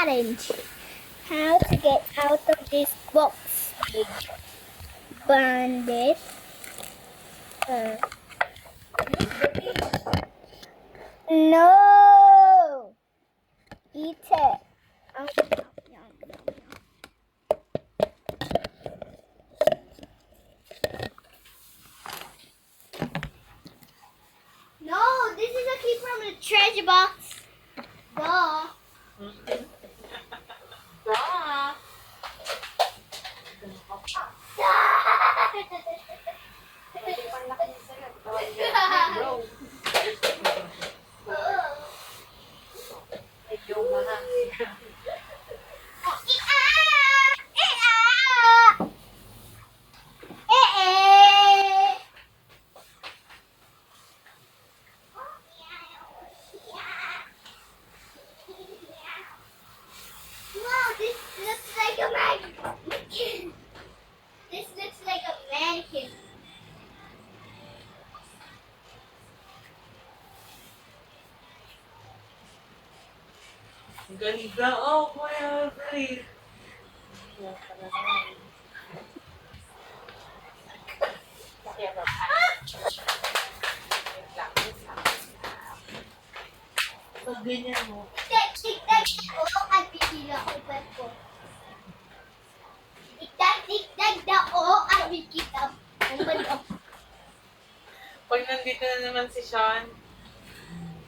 challenge. How to get out of this box. Burn this. No! Eat it. Oh, yum, yum, yum. No, this is a key from the treasure box. Duh. Duh. Pwede pang laki niya sa'yo. Bro. Medyo mahal. Wow, this looks like a mannequin. This looks like a mannequin. Ang ganda. Oh, Kuya Alfred. Kaya ba? Wait lang. Pag ganyan mo. Tigdag ako at bibila ko pa po. Tigdag ako at bibila ko. Pag nandito na naman si Sean,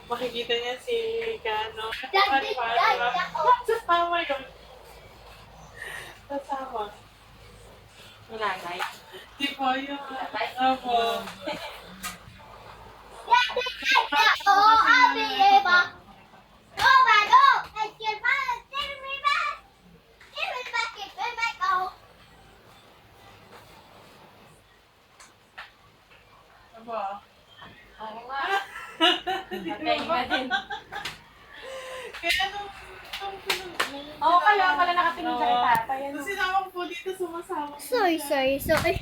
makikita niya si Kano. Dag ako. Sasama yun. Sasama. Nanay. Di po yung Opo. Tigdag ako at bibila. Go back, go! Let's get back! Give me back! Give me back! Give me back! Go! Opo. Oo nga. Di Patay ba? na din. Kaya nung Oo, kaya pala nakatingin sa Oo. tata. Yan. Nung sinama ko po dito, sumasama ko Sorry, siya. sorry, sorry.